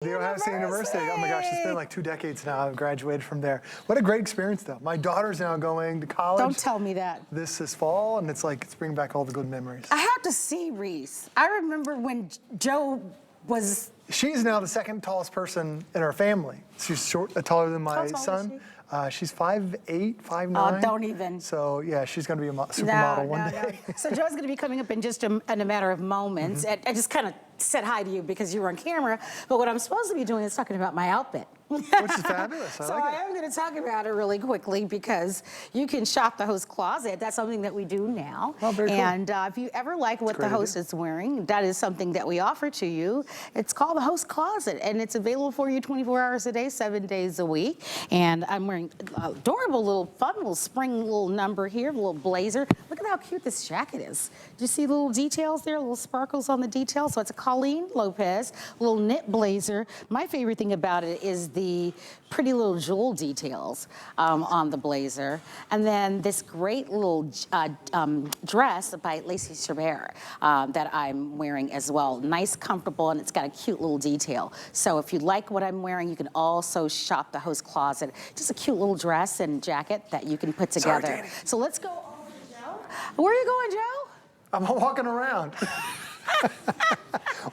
The Ohio State University. Oh my gosh, it's been like 2 decades now. I've graduated from there. What a great experience, though. My daughter's now going to college. Don't tell me that. This fall, and it's bringing back all the good memories. I have to see Reese. I remember when Joe was... She's now the second tallest person in our family. She's taller than my son. She's 5'8", 5'9". Oh, don't even. So yeah, she's going to be a supermodel one day. So Joe's going to be coming up in just in a matter of moments. And I just kind of said hi to you because you were on camera. But what I'm supposed to be doing is talking about my outfit. Which is fabulous. I am going to talk about it really quickly because you can shop the host closet. That's something that we do now. Oh, very cool. And if you ever like what the host is wearing, that is something that we offer to you. It's called the host closet, and it's available for you 24 hours a day, 7 days a week. And I'm wearing an adorable little fun little spring little number here, a little blazer. Look at how cute this jacket is. Do you see little details there, little sparkles on the details? So it's a Colleen Lopez little knit blazer. My favorite thing about it is the pretty little jewel details on the blazer. And then this great little dress by Lacey Chabert that I'm wearing as well. Nice, comfortable, and it's got a cute little detail. So if you like what I'm wearing, you can also shop the host closet. Just a cute little dress and jacket that you can put together. Sorry, so let's go over to Joe. Where are you going, Joe? I'm walking around.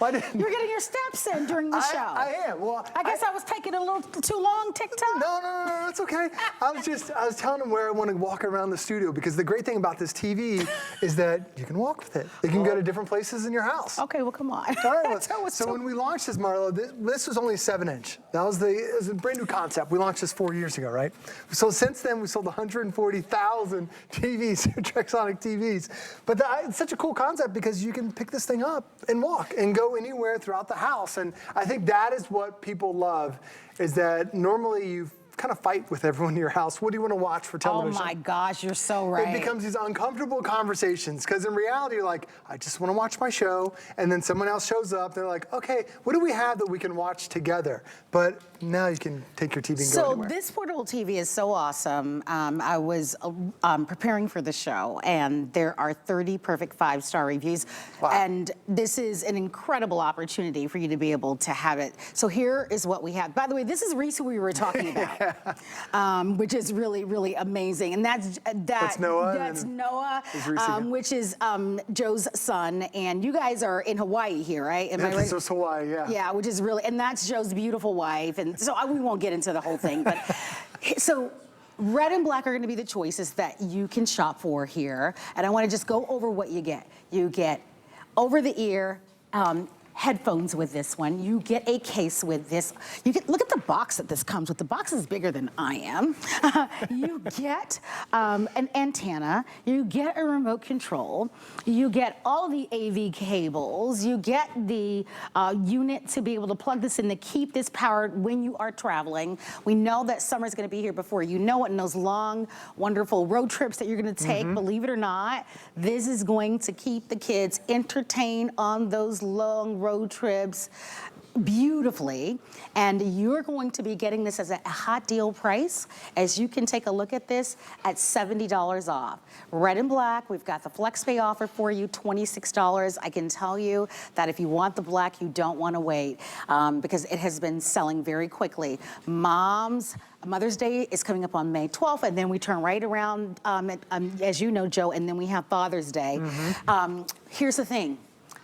You're getting your steps in during the show. I am. Well, I guess I was taking a little too long, TikTok. No, it's okay. I was telling him where I want to walk around the studio because the great thing about this TV is that you can walk with it. You can go to different places in your house. Okay, well, come on. All right, so when we launched this, Marlo, this was only 7-inch. It was a brand new concept. We launched this 4 years ago, right? So since then, we sold 140,000 TVs, Trexonic TVs. But it's such a cool concept because you can pick this thing up and walk and go anywhere throughout the house. And I think that is what people love, is that normally you kind of fight with everyone in your house. What do you want to watch for television? Oh my gosh, you're so right. It becomes these uncomfortable conversations because in reality you're like, I just want to watch my show, and then someone else shows up, they're like, okay, what do we have that we can watch together? But now you can take your TV and go anywhere. So this portable TV is so awesome. I was preparing for the show, and there are 30 perfect 5-star reviews. Wow. And this is an incredible opportunity for you to be able to have it. So here is what we have. By the way, this is Reese who we were talking about. Which is really, really amazing. And that's Noah. That's Noah, which is Joe's son. And you guys are in Hawaii here, right? Am I right? This is Hawaii, yeah. Yeah, which is really, and that's Joe's beautiful wife. And so we won't get into the whole thing, but so red and black are going to be the choices that you can shop for here. And I want to just go over what you get. You get over the ear headphones with this one. You get a case with this. Look at the box that this comes with. The box is bigger than I am. You get an antenna. You get a remote control. You get all the AV cables. You get the unit to be able to plug this in to keep this powered when you are traveling. We know that summer's going to be here before you know it, and those long, wonderful road trips that you're going to take, believe it or not, this is going to keep the kids entertained on those long road trips beautifully, and you're going to be getting this as a hot deal price, as you can take a look at this at $70 off. Red and black, we've got the FlexPay offer for you, $26. I can tell you that if you want the black, you don't want to wait because it has been selling very quickly. Mother's Day is coming up on May 12th, and then we turn right around, as you know, Joe, and then we have Father's Day. Here's the thing.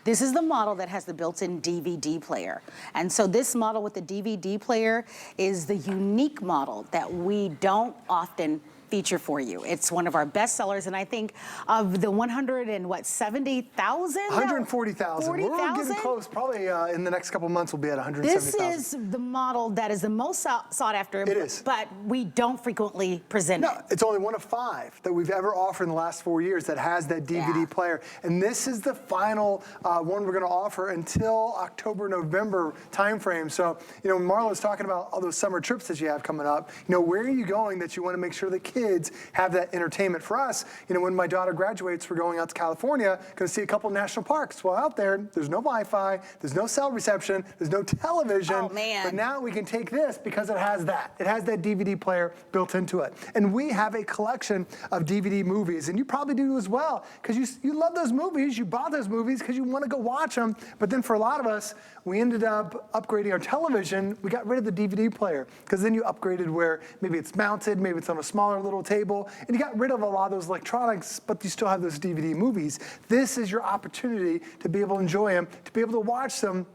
This is the model that has the built-in DVD player. And so this model with the DVD player is the unique model that we don't often feature for you. It's one of our best sellers, and I think of the 170,000? 140,000. We're getting close. Probably in the next couple months we'll be at 170,000. This is the model that is the most sought after. It is. But we don't frequently present it. No, it's only one of 5 that we've ever offered in the last 4 years that has that DVD player. And this is the final one we're going to offer until October, November timeframe. So, you know, Marlo's talking about all those summer trips that you have coming up. You know, where are you going that you want to make sure the kids kids have that entertainment. For us, when my daughter graduates, we're going out to California, going to see a couple national parks. Well, out there's no Wi-Fi, there's no cell reception, there's no television. Oh, man. But now we can take this because it has that. It has that DVD player built into it. And we have a collection of DVD movies, and you probably do as well, because you love those movies. You bought those movies because you want to go watch them. But then for a lot of us, we ended up upgrading our television. We got rid of the DVD player, because then you upgraded where maybe it's mounted, maybe it's on a smaller little table, and you got rid of a lot of those electronics, but you still have those DVD movies. This is your opportunity to be able to enjoy them, to be able to watch them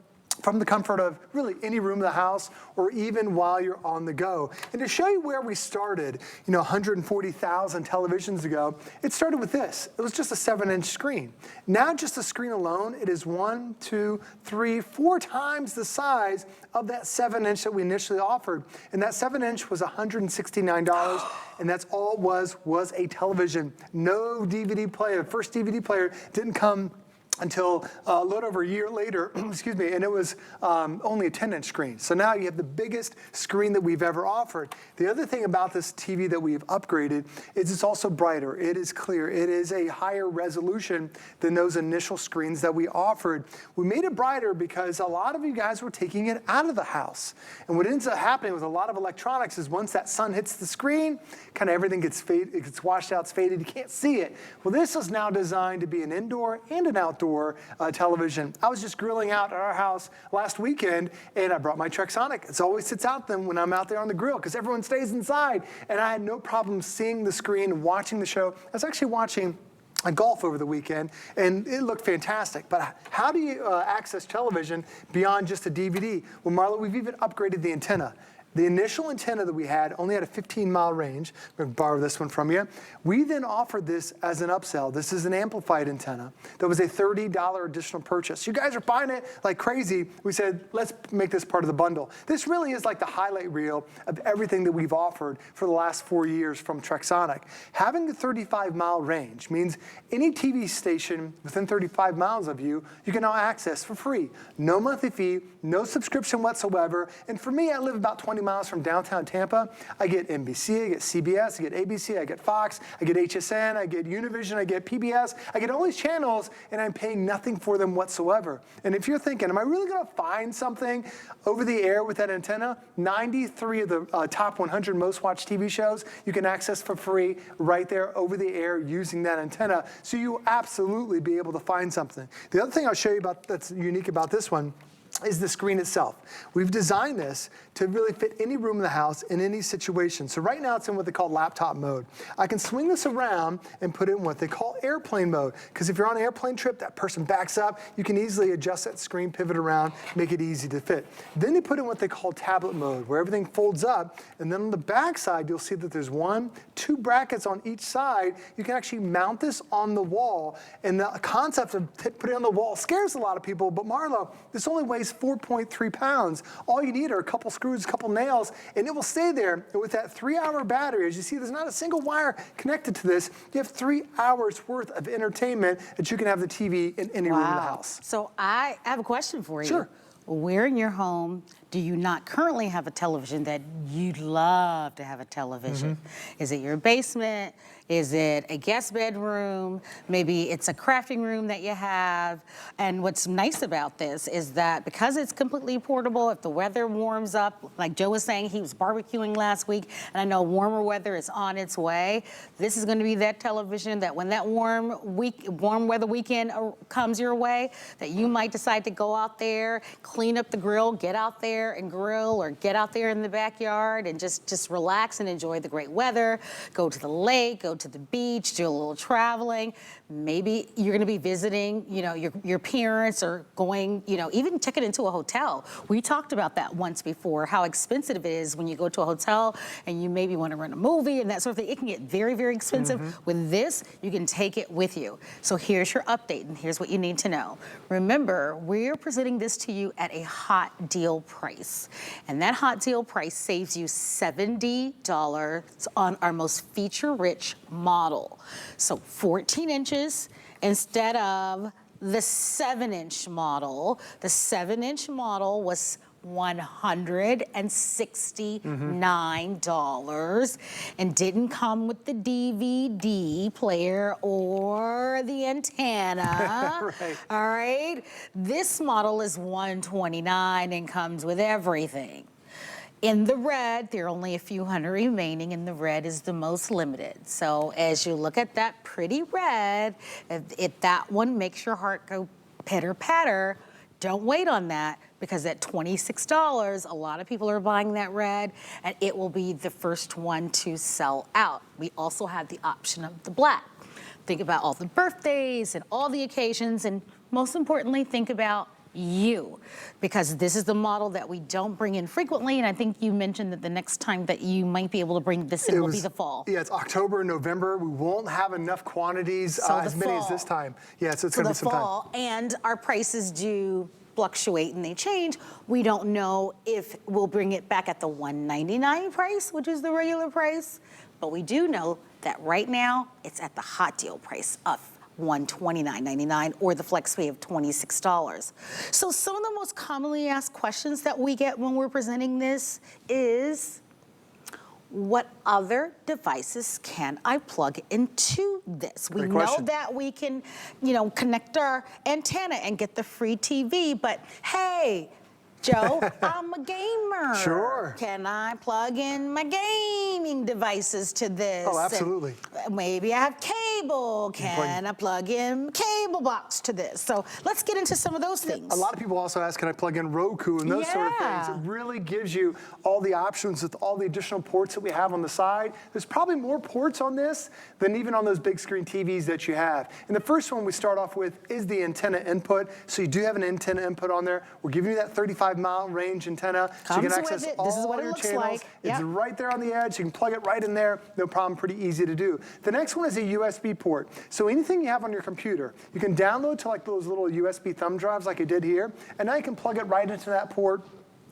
from the comfort of really any room of the house, or even while you're on the go. And to show you where we started, 140,000 televisions ago, it started with this. It was just a 7-inch screen. Now just the screen alone, it is 1, 2, 3, 4 times the size of that 7-inch that we initially offered. And that 7-inch was $169, and that's all it was a television. No DVD player. The first DVD player didn't come until a little over a year later, excuse me, and it was only a 10-inch screen. So now you have the biggest screen that we've ever offered. The other thing about this TV that we've upgraded is it's also brighter. It is clear. It is a higher resolution than those initial screens that we offered. We made it brighter because a lot of you guys were taking it out of the house. And what ends up happening with a lot of electronics is once that sun hits the screen, kind of everything gets faded, it gets washed out, it's faded, you can't see it. Well, this is now designed to be an indoor and an outdoor television. I was just grilling out at our house last weekend, and I brought my Trexonic. It always sits out then when I'm out there on the grill, because everyone stays inside. And I had no problem seeing the screen and watching the show. I was actually watching golf over the weekend, and it looked fantastic. But how do you access television beyond just a DVD? Well, Marla, we've even upgraded the antenna. The initial antenna that we had only had a 15-mile range. I'm going to borrow this one from you. We then offered this as an upsell. This is an amplified antenna. That was a $30 additional purchase. You guys are buying it like crazy. We said, let's make this part of the bundle. This really is like the highlight reel of everything that we've offered for the last 4 years from Trexonic. Having the 35-mile range means any TV station within 35 miles of you, you can now access for free. No monthly fee, no subscription whatsoever. And for me, I live about 20 miles from downtown Tampa. I get NBC, I get CBS, I get ABC, I get Fox, I get HSN, I get Univision, I get PBS. I get all these channels, and I'm paying nothing for them whatsoever. And if you're thinking, am I really going to find something over the air with that antenna? 93 of the top 100 most watched TV shows you can access for free right there over the air using that antenna. So you will absolutely be able to find something. The other thing I'll show you about that's unique about this one is the screen itself. We've designed this to really fit any room in the house in any situation. So right now it's in what they call laptop mode. I can swing this around and put it in what they call airplane mode, because if you're on an airplane trip, that person backs up, you can easily adjust that screen, pivot around, make it easy to fit. Then they put in what they call tablet mode, where everything folds up, and then on the back side, you'll see that there's 1, 2 brackets on each side. You can actually mount this on the wall, and the concept of putting it on the wall scares a lot of people, but Marlo, this only weighs 4.3 pounds. All you need are a couple screws, a couple nails, and it will stay there. And with that 3-hour battery, as you see, there's not a single wire connected to this. You have 3 hours worth of entertainment that you can have the TV in any room in the house. So I have a question for you. Sure. Where in your home do you not currently have a television that you'd love to have a television? Is it your basement? Is it a guest bedroom? Maybe it's a crafting room that you have. And what's nice about this is that because it's completely portable, if the weather warms up, like Joe was saying, he was barbecuing last week, and I know warmer weather is on its way. This is going to be that television that when that warm weather weekend comes your way, that you might decide to go out there, clean up the grill, get out there and grill, or get out there in the backyard and just relax and enjoy the great weather, go to the lake, go to the beach, do a little traveling. Maybe you're going to be visiting, your parents, or going, even checking into a hotel. We talked about that once before, how expensive it is when you go to a hotel and you maybe want to rent a movie and that sort of thing. It can get very, very expensive. With this, you can take it with you. So here's your update, and here's what you need to know. Remember, we're presenting this to you at a hot deal price. And that hot deal price saves you $70 on our most feature-rich model. So 14 inches instead of the 7-inch model. The 7-inch model was $169 and didn't come with the DVD player or the antenna. Right. All right. This model is $129 and comes with everything. In the red, there are only a few hundred remaining, and the red is the most limited. So as you look at that pretty red, if that one makes your heart go pitter patter, don't wait on that, because at $26, a lot of people are buying that red, and it will be the first one to sell out. We also have the option of the black. Think about all the birthdays and all the occasions, and most importantly, think about you, because this is the model that we don't bring in frequently, and I think you mentioned that the next time that you might be able to bring this in will be the fall. Yeah, it's October and November. We won't have enough quantities, as many as this time. Yeah, so it's going to be some time. And our prices do fluctuate and they change. We don't know if we'll bring it back at the $199 price, which is the regular price, but we do know that right now it's at the hot deal price of $129.99 or the flex pay of $26. So some of the most commonly asked questions that we get when we're presenting this is, what other devices can I plug into this? Great we question. know that we can, connect our antenna and get the free TV, but hey, Joe, I'm a gamer. Sure. Can I plug in my gaming devices to this? Oh, absolutely. And maybe I have cable. Can I plug in cable box to this? So let's get into some of those things. A lot of people also ask, can I plug in Roku and those sort of things? It really gives you all the options with all the additional ports that we have on the side. There's probably more ports on this than even on those big screen TVs that you have. And the first one we start off with is the antenna input. So you do have an antenna input on there. We're giving you that 35-mile range antenna, so you can access all your channels. It's right there on the edge. You can plug it right in there. No problem. Pretty easy to do. The next one is a USB port. So anything you have on your computer, you can download to like those little USB thumb drives like I did here, and now you can plug it right into that port.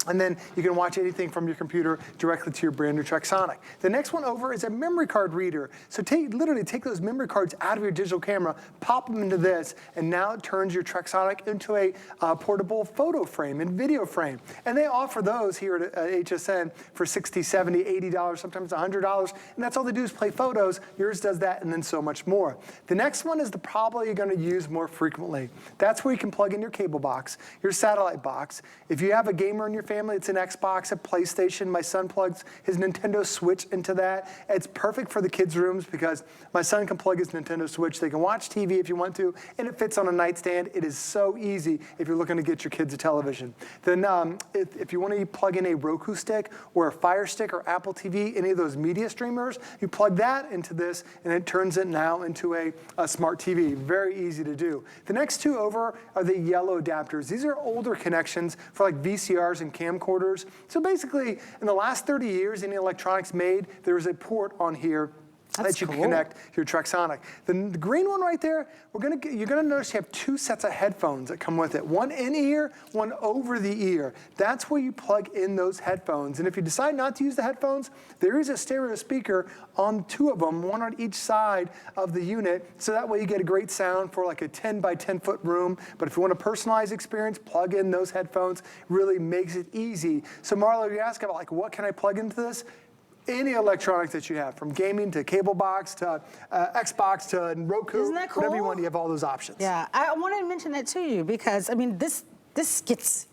And then you can watch anything from your computer directly to your brand new Trexonic. The next one over is a memory card reader. So literally take those memory cards out of your digital camera, pop them into this, and now it turns your Trexonic into a portable photo frame and video frame. And they offer those here at HSN for $60, $70, $80, sometimes $100. And that's all they do is play photos. Yours does that and then so much more. The next one is the probably you're going to use more frequently. That's where you can plug in your cable box, your satellite box. If you have a gamer in your family, it's an Xbox, a PlayStation. My son plugs his Nintendo Switch into that. It's perfect for the kids' rooms because my son can plug his Nintendo Switch. They can watch TV if you want to, and it fits on a nightstand. It is so easy if you're looking to get your kids a television. Then if you want to plug in a Roku stick or a Fire Stick or Apple TV, any of those media streamers, you plug that into this, and it turns it now into a smart TV. Very easy to do. The next two over are the yellow adapters. These are older connections for like VCRs and camcorders. So basically, in the last 30 years, any electronics made, there is a port on here that you can connect your Trexonic. The green one right there, you're gonna notice you have two sets of headphones that come with it. One in ear, one over the ear. That's where you plug in those headphones. And if you decide not to use the headphones, there is a stereo speaker on two of them, one on each side of the unit. So that way you get a great sound for like a 10 by 10 foot room. But if you want a personalized experience, plug in those headphones. Really makes it easy. So Marlo, you ask about like, what can I plug into this? Any electronics that you have, from gaming to cable box to Xbox to Roku, Isn't that cool? whatever you want, you have all those options. Yeah, I wanted to mention that to you because, I mean, this gets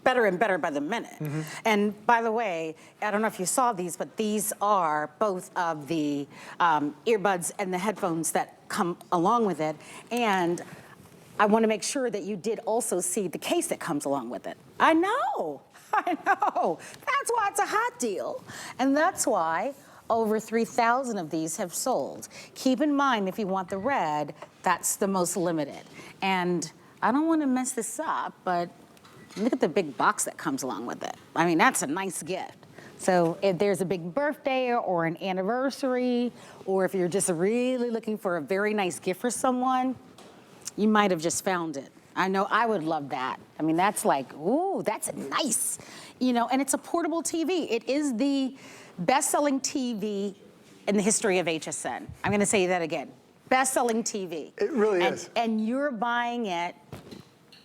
better and better by the minute. And by the way, I don't know if you saw these, but these are both of the earbuds and the headphones that come along with it. And I want to make sure that you did also see the case that comes along with it. I know. That's why it's a hot deal. And that's why over 3,000 of these have sold. Keep in mind, if you want the red, that's the most limited. And I don't want to mess this up, but look at the big box that comes along with it. I mean, that's a nice gift. So if there's a big birthday or an anniversary, or if you're just really looking for a very nice gift for someone, you might have just found it. I know I would love that. I mean, that's like, ooh, that's nice. And it's a portable TV. It is the best-selling TV in the history of HSN. I'm gonna say that again. Best-selling TV. It really is. And you're buying it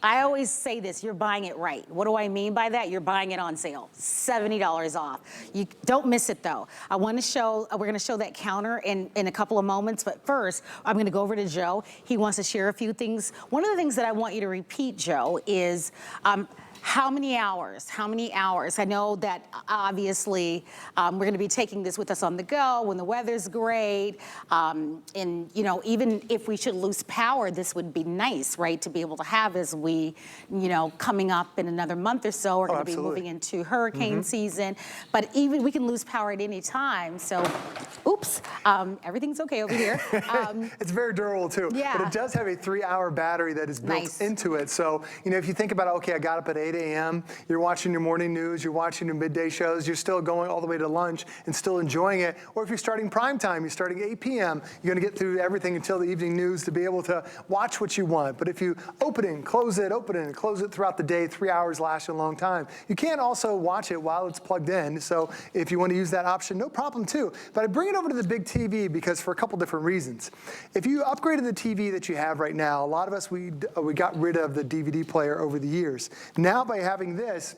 I always say this, you're buying it right. What do I mean by that? You're buying it on sale, $70 off. You don't miss it though. We're gonna show that counter in a couple of moments, but first, I'm gonna go over to Joe. He wants to share a few things. One of the things that I want you to repeat, Joe, is how many hours? How many hours? I know that obviously we're going to be taking this with us on the go when the weather's great. And you know, even if we should lose power, this would be nice, right? To be able to have as we, you know, coming up in another month or so, we're going to be moving into hurricane season. But even we can lose power at any time. So, oops, everything's okay over here. It's very durable too. Yeah. But it does have a 3-hour battery that is built into it. So, you know, if you think about, okay, I got up at 8 a.m., you're watching your morning news, you're watching your midday shows, you're still going all the way to lunch and still enjoying it. Or if you're starting prime time, you're starting 8 p.m., you're gonna get through everything until the evening news to be able to watch what you want. But if you open it and close it throughout the day, 3 hours lasts a long time. You can also watch it while it's plugged in. So if you want to use that option, no problem too. But I bring it over to the big TV because for a couple different reasons. If you upgraded the TV that you have right now, a lot of us, we got rid of the DVD player over the years. Now by having this,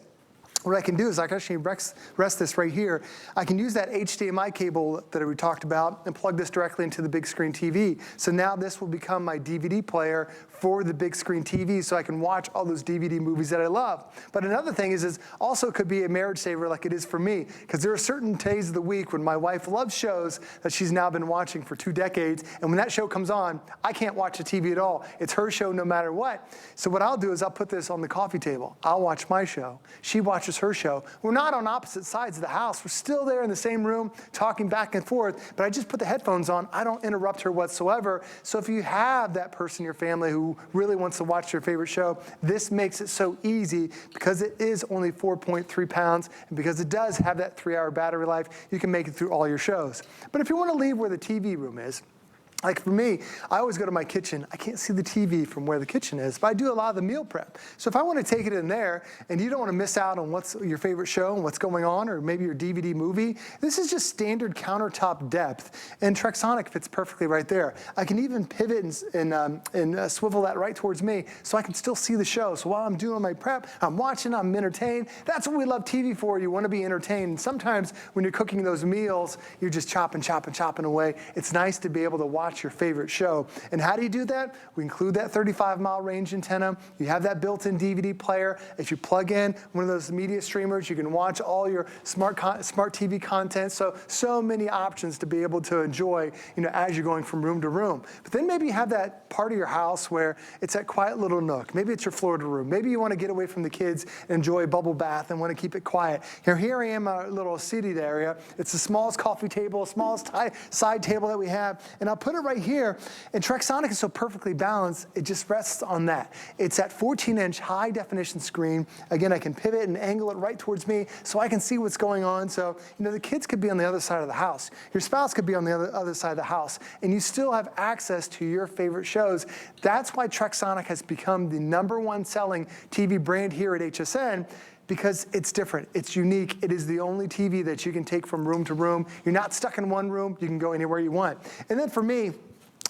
what I can do is I can actually rest this right here. I can use that HDMI cable that we talked about and plug this directly into the big screen TV. So now this will become my DVD player for the big screen TV so I can watch all those DVD movies that I love. But another thing is also could be a marriage saver like it is for me, because there are certain days of the week when my wife loves shows that she's now been watching for 2 decades, and when that show comes on, I can't watch the TV at all. It's her show no matter what. So what I'll do is I'll put this on the coffee table. I'll watch my show. She watches her show. We're not on opposite sides of the house. We're still there in the same room talking back and forth, but I just put the headphones on. I don't interrupt her whatsoever. So if you have that person in your family who really wants to watch your favorite show, this makes it so easy because it is only 4.3 pounds, and because it does have that 3-hour battery life, you can make it through all your shows. But if you want to leave where the TV room is, like for me, I always go to my kitchen. I can't see the TV from where the kitchen is, but I do a lot of the meal prep. So if I want to take it in there and you don't want to miss out on what's your favorite show and what's going on, or maybe your DVD movie, this is just standard countertop depth, and Trexonic fits perfectly right there. I can even pivot and swivel that right towards me so I can still see the show. So while I'm doing my prep, I'm watching, I'm entertained. That's what we love TV for. You want to be entertained. And sometimes when you're cooking those meals, you're just chopping away. It's nice to be able to watch your favorite show. And how do you do that? We include that 35-mile range antenna. You have that built-in DVD player. If you plug in one of those media streamers, you can watch all your smart TV content. So many options to be able to enjoy, you know, as you're going from room to room. But then maybe you have that part of your house where it's that quiet little nook. Maybe it's your Florida room. Maybe you want to get away from the kids and enjoy a bubble bath and want to keep it quiet. Here I am, a little seated area. It's the smallest coffee table, smallest side table that we have, and I'll put it right here. And Trexonic is so perfectly balanced, it just rests on that. It's that 14-inch high-definition screen. Again, I can pivot and angle it right towards me so I can see what's going on. So, you know, the kids could be on the other side of the house. Your spouse could be on the other side of the house, and you still have access to your favorite shows. That's why Trexonic has become the #1 selling TV brand here at HSN, because it's different, it's unique. It is the only TV that you can take from room to room. You're not stuck in one room, you can go anywhere you want. And then for me,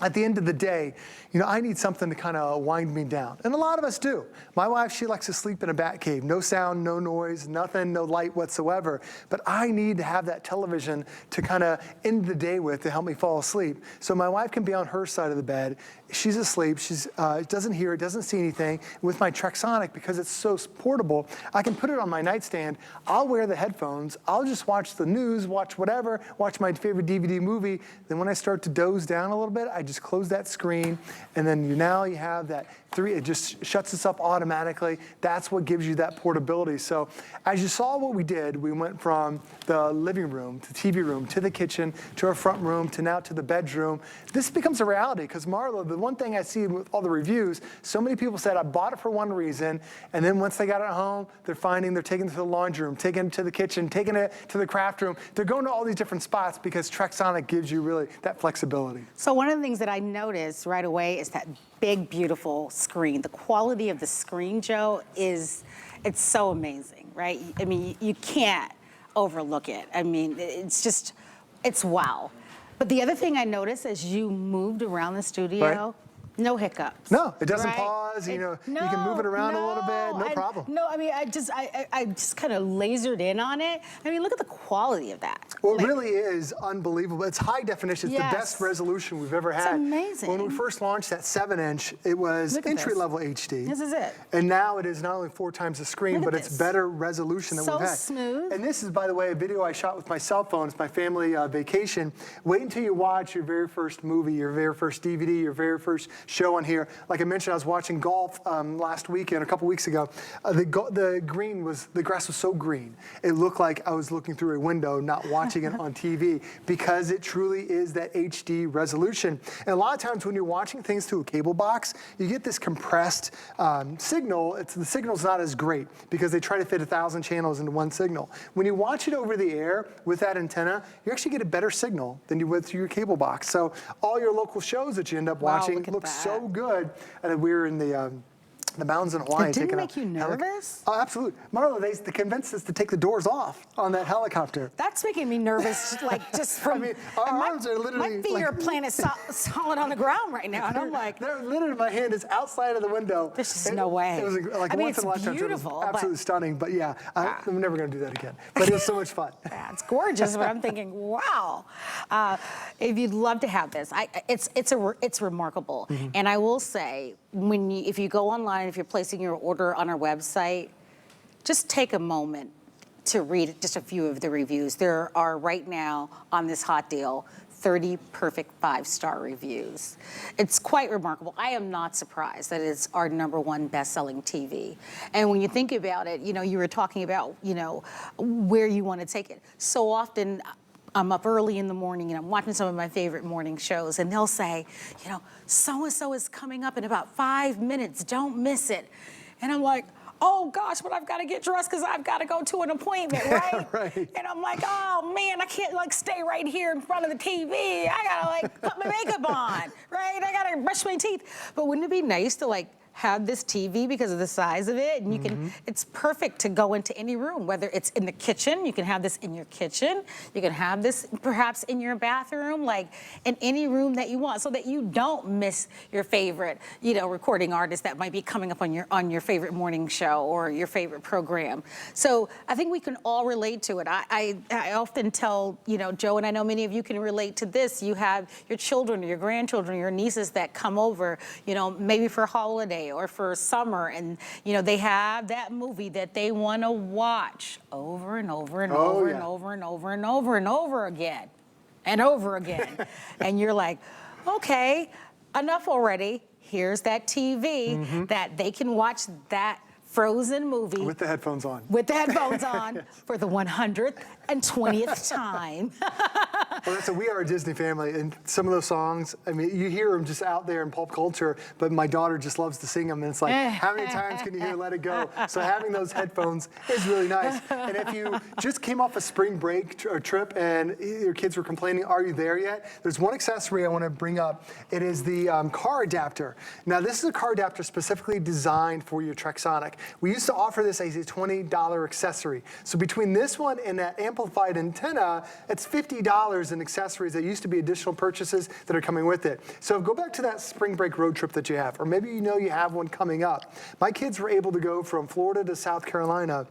at the end of the day, you know, I need something to kind of wind me down. And a lot of us do. My wife, she likes to sleep in a bat cave. No sound, no noise, nothing, no light whatsoever. But I need to have that television to kind of end the day with to help me fall asleep. So my wife can be on her side of the bed. She's asleep. She's doesn't hear, doesn't see anything. With my Trexonic, because it's so portable, I can put it on my nightstand. I'll wear the headphones. I'll just watch the news, watch whatever, watch my favorite DVD movie. Then when I start to doze down a little bit, I just close that screen, and then you have that it just shuts itself automatically. That's what gives you that portability. So as you saw what we did, we went from the living room to TV room to the kitchen to our front room to now to the bedroom. This becomes a reality because Marlo, the one thing I see with all the reviews, so many people said I bought it for one reason, and then once they got it home, they're taking it to the laundry room, taking it to the kitchen, taking it to the craft room. They're going to all these different spots because Trexonic gives you really that flexibility. So one of the things that I noticed right away is that big, beautiful screen. The quality of the screen, Joe, it's so amazing, right? I mean, you can't overlook it. I mean, it's wow. But the other thing I noticed as you moved around the studio, No hiccups. No, it doesn't right? pause. You know, you can move it around a little bit. No problem. No, I mean, I just kind of lasered in on it. I mean, look at the quality of that. Well, it really is unbelievable. It's high definition. It's the best resolution we've ever had. It's amazing. When we first launched that 7-inch, it was entry-level HD. This is it. And now it is not only 4 times the screen, but it's better resolution than we've had. So smooth. And this is, by the way, a video I shot with my cell phone. It's my family vacation. Wait until you watch your very first movie, your very first DVD, your very first show on here. Like I mentioned, I was watching golf last weekend, a couple weeks ago. The grass was so green. It looked like I was looking through a window, not watching it on TV, because it truly is that HD resolution. And a lot of times when you're watching things through a cable box, you get this compressed signal. The signal's not as great because they try to fit 1,000 channels into one signal. When you watch it over the air with that antenna, you actually get a better signal than you would through your cable box. So all your local shows that you end up watching look so good. And we were in the mountains in Hawaii. It didn't make you nervous? Oh, absolutely. Marla, they convinced us to take the doors off on that helicopter. That's making me nervous, like just from. I mean, our arms are literally. My feet are planted solid on the ground right now, and I'm like. They're literally, my hand is outside of the window. There's just no way. It was like once in a lifetime. It was absolutely stunning, but yeah, I'm never going to do that again. But it was so much fun. Yeah, it's gorgeous, but I'm thinking, wow. If you'd love to have this, it's remarkable. Mm-hmm. And I will say, if you go online, if you're placing your order on our website, just take a moment to read just a few of the reviews. There are right now on this hot deal 30 perfect 5-star reviews. It's quite remarkable. I am not surprised that it's our #1 best-selling TV. And when you think about it, you were talking about, where you want to take it. So often I'm up early in the morning and I'm watching some of my favorite morning shows, and they'll say, so-and-so is coming up in about 5 minutes, don't miss it. And I'm like, oh gosh, but I've got to get dressed because I've got to go to an appointment, right? Right. And I'm like, oh man, I can't stay right here in front of the TV. I got to put my makeup on, right? I got to brush my teeth. But wouldn't it be nice to have this TV because of the size of it, and you can, it's perfect to go into any room, whether it's in the kitchen, you can have this in your kitchen, you can have this perhaps in your bathroom, in any room that you want, so that you don't miss your favorite, recording artist that might be coming up on your favorite morning show or your favorite program. So I think we can all relate to it. I often tell, Joe, and I know many of you can relate to this, you have your children or your grandchildren or your nieces that come over, maybe for a holiday or for summer, and they have that movie that they want to watch over and over and over and over and over and over and over again and over again. And you're like, okay, enough already. Here's that TV that they can watch that Frozen movie with the headphones on. With the headphones on for the 120th time. Well, we are a Disney family, and some of those songs, I mean, you hear them just out there in pop culture, but my daughter just loves to sing them, and it's like, how many times can you hear Let It Go? So having those headphones is really nice. And if you just came off a spring break trip and your kids were complaining, are you there yet? There's one accessory I want to bring up. It is the car adapter. Now, this is a car adapter specifically designed for your Trexonic. We used to offer this as a $20 accessory. So between this one and that amplified antenna, it's $50 in accessories that used to be additional purchases that are coming with it. So go back to that spring break road trip that you have, or maybe you have one coming up. My kids were able to go from Florida to South Carolina,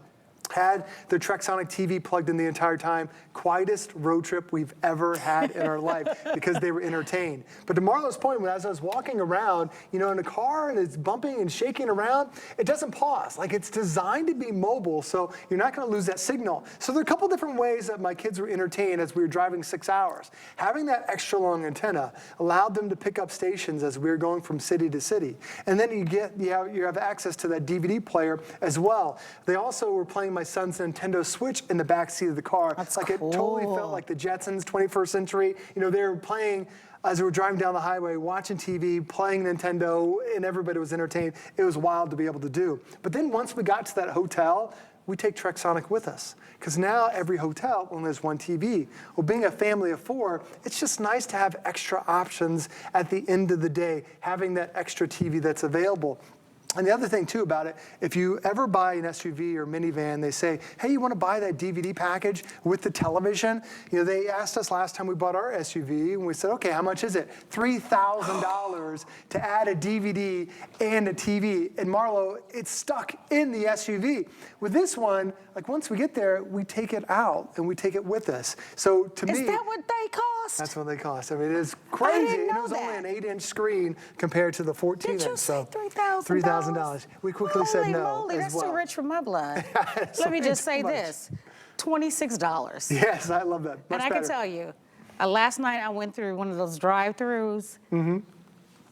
had their Trexonic TV plugged in the entire time. Quietest road trip we've ever had in our life because they were entertained. But to Marlo's point, as I was walking around, in a car and it's bumping and shaking around, it doesn't pause. It's designed to be mobile, so you're not going to lose that signal. So there are a couple different ways that my kids were entertained as we were driving 6 hours. Having that extra long antenna allowed them to pick up stations as we were going from city to city. And then you have access to that DVD player as well. They also were playing my son's Nintendo Switch in the back seat of the car. That's cool. It totally felt like the Jetsons, 21st century. They were playing as we were driving down the highway, watching TV, playing Nintendo, and everybody was entertained. It was wild to be able to do. But then once we got to that hotel, we take Trexonic with us. Because now every hotel only has one TV. Well, being a family of 4, it's just nice to have extra options at the end of the day, having that extra TV that's available. And the other thing too about it, if you ever buy an SUV or minivan, they say, hey, you want to buy that DVD package with the television? You know, they asked us last time we bought our SUV, and we said, okay, how much is it? $3,000 to add a DVD and a TV. And Marlo, it's stuck in the SUV. With this one, like once we get there, we take it out and we take it with us. So to me, Is that what they cost? that's what they cost. I mean, it is crazy. didn't And know it was only that. an 8-inch screen compared to the 14-inch. Did you say So $3,000? $3,000. We quickly said Holy no moly, as that's well. too rich for my blood. It's Let me way just too say much. this, $26. Yes, I love that. Much And I better. can tell you, last night I went through one of those drive-throughs.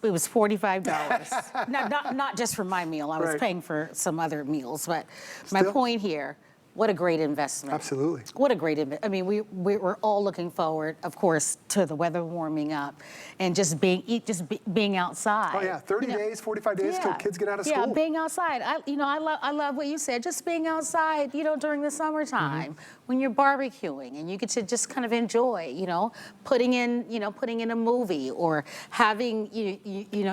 It was $45. not just for my meal. I was Right. paying for some other meals. But my Still. point here, what a great investment. Absolutely. What a great investment. I mean, we're all looking forward, of course, to the weather warming up and just being outside. Oh yeah, 30 days, 45 days till kids get out of school. Yeah, being outside. I love what you said. Just being outside, during the summertime when you're barbecuing and you get to just kind of enjoy, putting in a movie or having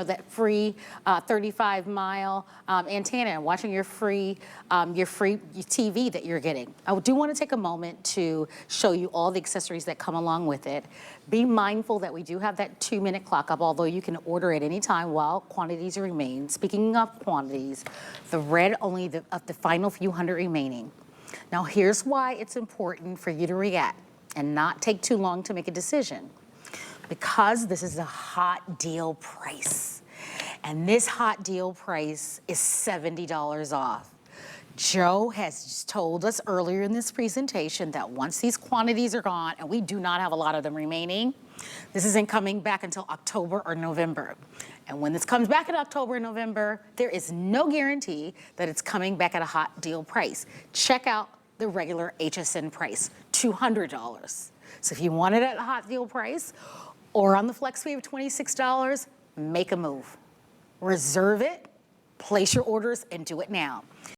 that free 35-mile antenna and watching your free TV that you're getting. I do want to take a moment to show you all the accessories that come along with it. Be mindful that we do have that 2-minute clock up, although you can order at any time while quantities remain. Speaking of quantities, the red only of the final few hundred remaining. Now here's why it's important for you to react and not take too long to make a decision. Because this is a hot deal price. And this hot deal price is $70 off. Joe has just told us earlier in this presentation that once these quantities are gone, and we do not have a lot of them remaining, this isn't coming back until October or November. And when this comes back in October and November, there is no guarantee that it's coming back at a hot deal price. Check out the regular HSN price, $200. So if you want it at a hot deal price or on the flex fee of $26, make a move. Reserve it, place your orders, and do it now.